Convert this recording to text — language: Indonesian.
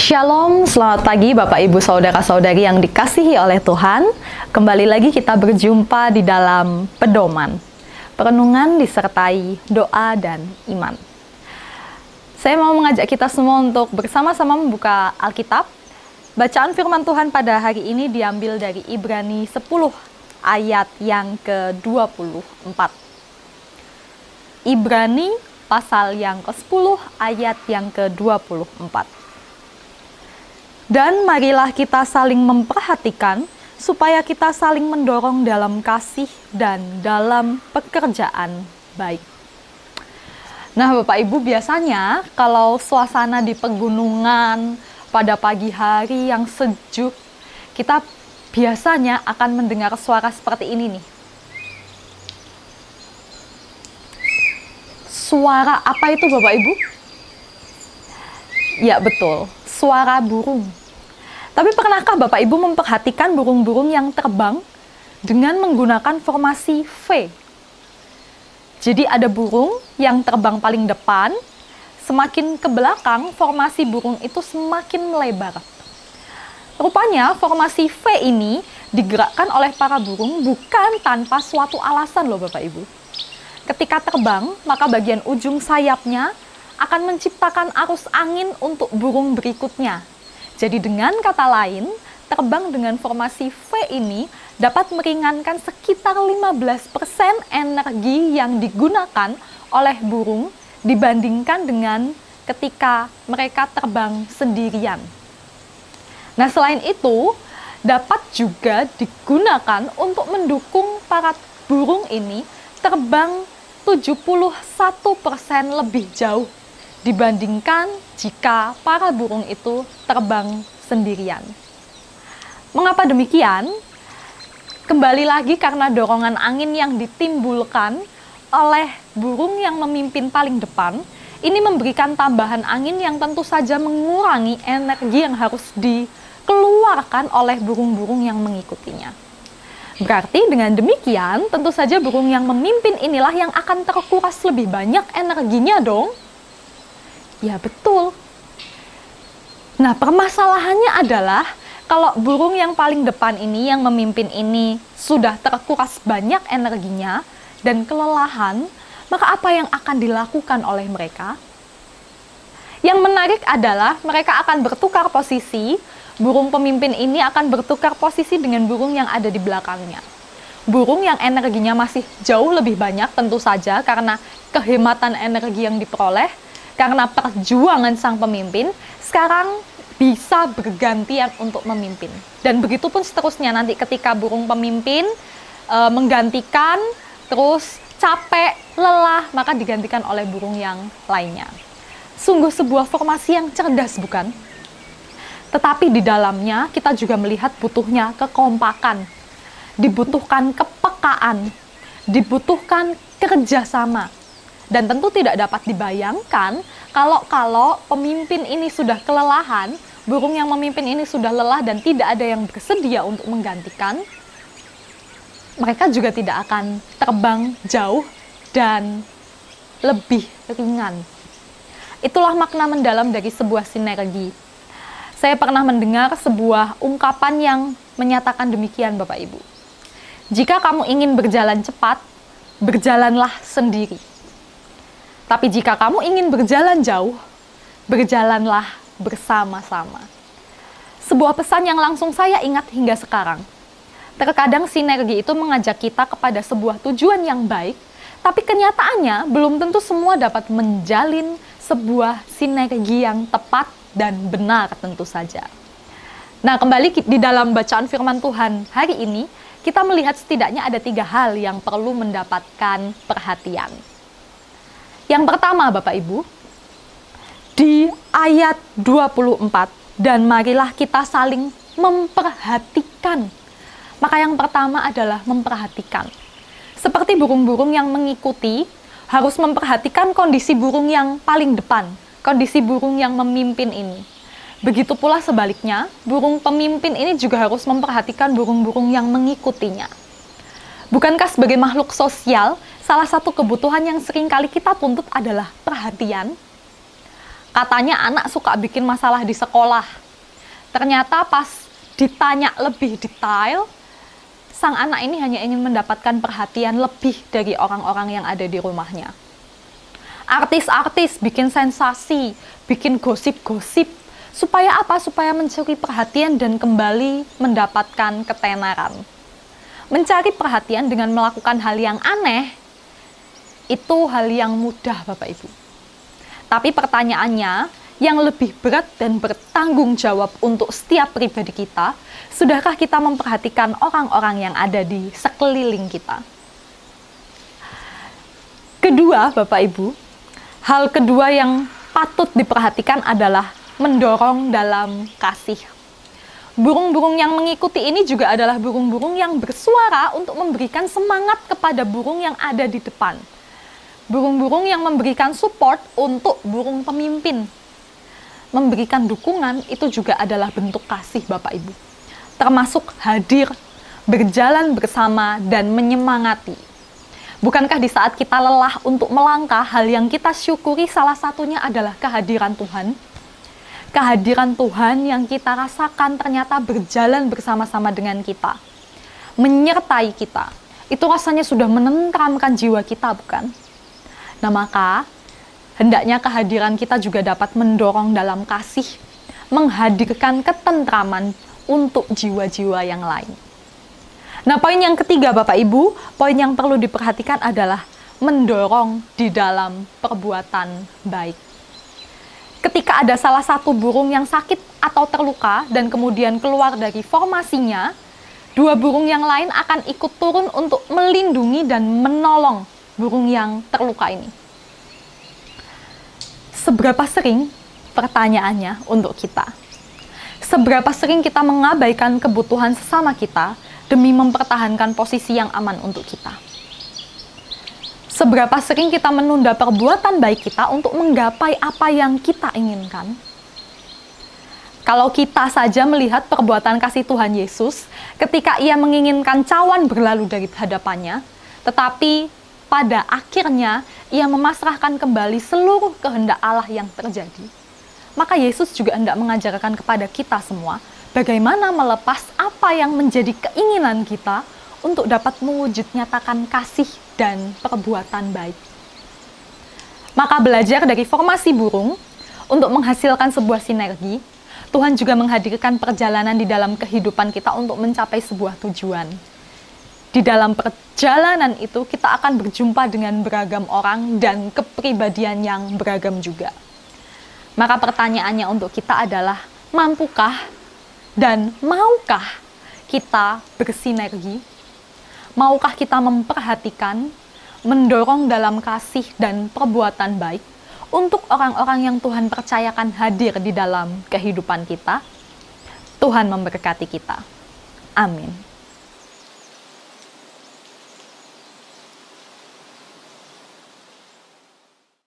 Shalom, selamat pagi Bapak Ibu Saudara-saudari yang dikasihi oleh Tuhan. Kembali lagi kita berjumpa di dalam pedoman. Perenungan disertai doa dan iman. Saya mau mengajak kita semua untuk bersama-sama membuka Alkitab. Bacaan firman Tuhan pada hari ini diambil dari Ibrani 10 ayat yang ke-24. Ibrani pasal yang ke-10 ayat yang ke-24. Dan marilah kita saling memperhatikan, supaya kita saling mendorong dalam kasih dan dalam pekerjaan baik. Nah, Bapak Ibu, biasanya kalau suasana di pegunungan pada pagi hari yang sejuk, kita biasanya akan mendengar suara seperti ini nih. Suara apa itu, Bapak Ibu? Ya, betul. Suara burung. Tapi pernahkah Bapak Ibu memperhatikan burung-burung yang terbang dengan menggunakan formasi V? Jadi ada burung yang terbang paling depan, semakin ke belakang formasi burung itu semakin melebar. Rupanya formasi V ini digerakkan oleh para burung bukan tanpa suatu alasan loh Bapak Ibu. Ketika terbang, maka bagian ujung sayapnya akan menciptakan arus angin untuk burung berikutnya. Jadi dengan kata lain, terbang dengan formasi V ini dapat meringankan sekitar 15% energi yang digunakan oleh burung dibandingkan dengan ketika mereka terbang sendirian. Nah, selain itu, dapat juga digunakan untuk mendukung para burung ini terbang 71% lebih jauh dibandingkan jika para burung itu terbang sendirian. Mengapa demikian? Kembali lagi karena dorongan angin yang ditimbulkan oleh burung yang memimpin paling depan, ini memberikan tambahan angin yang tentu saja mengurangi energi yang harus dikeluarkan oleh burung-burung yang mengikutinya. Berarti dengan demikian, tentu saja burung yang memimpin inilah yang akan terkuras lebih banyak energinya dong. Ya betul. Nah, permasalahannya adalah kalau burung yang paling depan ini, yang memimpin ini sudah terkuras banyak energinya dan kelelahan, maka apa yang akan dilakukan oleh mereka? Yang menarik adalah mereka akan bertukar posisi, burung pemimpin ini akan bertukar posisi dengan burung yang ada di belakangnya. Burung yang energinya masih jauh lebih banyak tentu saja karena kehematan energi yang diperoleh, karena perjuangan sang pemimpin, sekarang bisa bergantian untuk memimpin. Dan begitu pun seterusnya nanti ketika burung pemimpin menggantikan, terus capek, lelah, maka digantikan oleh burung yang lainnya. Sungguh sebuah formasi yang cerdas, bukan? Tetapi di dalamnya kita juga melihat butuhnya kekompakan, dibutuhkan kepekaan, dibutuhkan kerjasama. Dan tentu tidak dapat dibayangkan kalau pemimpin ini sudah kelelahan, burung yang memimpin ini sudah lelah dan tidak ada yang bersedia untuk menggantikan, mereka juga tidak akan terbang jauh dan lebih ringan. Itulah makna mendalam dari sebuah sinergi. Saya pernah mendengar sebuah ungkapan yang menyatakan demikian, Bapak Ibu. Jika kamu ingin berjalan cepat, berjalanlah sendiri. Tapi jika kamu ingin berjalan jauh, berjalanlah bersama-sama. Sebuah pesan yang langsung saya ingat hingga sekarang. Terkadang sinergi itu mengajak kita kepada sebuah tujuan yang baik, tapi kenyataannya belum tentu semua dapat menjalin sebuah sinergi yang tepat dan benar tentu saja. Nah, kembali di dalam bacaan firman Tuhan hari ini, kita melihat setidaknya ada 3 hal yang perlu mendapatkan perhatian. Yang pertama, Bapak Ibu, di ayat 24, dan marilah kita saling memperhatikan. Maka yang pertama adalah memperhatikan. Seperti burung-burung yang mengikuti, harus memperhatikan kondisi burung yang paling depan, kondisi burung yang memimpin ini. Begitu pula sebaliknya, burung pemimpin ini juga harus memperhatikan burung-burung yang mengikutinya. Bukankah sebagai makhluk sosial, salah satu kebutuhan yang seringkali kita tuntut adalah perhatian? Katanya anak suka bikin masalah di sekolah. Ternyata pas ditanya lebih detail, sang anak ini hanya ingin mendapatkan perhatian lebih dari orang-orang yang ada di rumahnya. Artis-artis bikin sensasi, bikin gosip-gosip. Supaya apa? Supaya mencuri perhatian dan kembali mendapatkan ketenaran. Mencari perhatian dengan melakukan hal yang aneh, itu hal yang mudah Bapak Ibu. Tapi pertanyaannya, yang lebih berat dan bertanggung jawab untuk setiap pribadi kita, sudahkah kita memperhatikan orang-orang yang ada di sekeliling kita? Kedua, Bapak Ibu, hal kedua yang patut diperhatikan adalah mendorong dalam kasih. Burung-burung yang mengikuti ini juga adalah burung-burung yang bersuara untuk memberikan semangat kepada burung yang ada di depan. Burung-burung yang memberikan support untuk burung pemimpin. Memberikan dukungan itu juga adalah bentuk kasih Bapak Ibu. Termasuk hadir, berjalan bersama, dan menyemangati. Bukankah di saat kita lelah untuk melangkah, hal yang kita syukuri salah satunya adalah kehadiran Tuhan? Kehadiran Tuhan yang kita rasakan ternyata berjalan bersama-sama dengan kita. Menyertai kita. Itu rasanya sudah menenteramkan jiwa kita, bukan? Nah, maka hendaknya kehadiran kita juga dapat mendorong dalam kasih, menghadirkan ketentraman untuk jiwa-jiwa yang lain. Nah, poin yang ketiga Bapak Ibu, poin yang perlu diperhatikan adalah mendorong di dalam perbuatan baik. Ketika ada salah satu burung yang sakit atau terluka dan kemudian keluar dari formasinya, dua burung yang lain akan ikut turun untuk melindungi dan menolong burung yang terluka ini. Seberapa sering, pertanyaannya untuk kita, seberapa sering kita mengabaikan kebutuhan sesama kita demi mempertahankan posisi yang aman untuk kita? Seberapa sering kita menunda perbuatan baik kita untuk menggapai apa yang kita inginkan? Kalau kita saja melihat perbuatan kasih Tuhan Yesus ketika ia menginginkan cawan berlalu dari hadapannya, tetapi pada akhirnya ia memasrahkan kembali seluruh kehendak Allah yang terjadi. Maka Yesus juga hendak mengajarkan kepada kita semua bagaimana melepas apa yang menjadi keinginan kita untuk dapat mewujud nyatakan kasih dan perbuatan baik. Maka belajar dari formasi burung untuk menghasilkan sebuah sinergi, Tuhan juga menghadirkan perjalanan di dalam kehidupan kita untuk mencapai sebuah tujuan. Di dalam perjalanan itu kita akan berjumpa dengan beragam orang dan kepribadian yang beragam juga. Maka pertanyaannya untuk kita adalah, mampukah dan maukah kita bersinergi? Maukah kita memperhatikan, mendorong dalam kasih dan perbuatan baik untuk orang-orang yang Tuhan percayakan hadir di dalam kehidupan kita? Tuhan memberkati kita. Amin.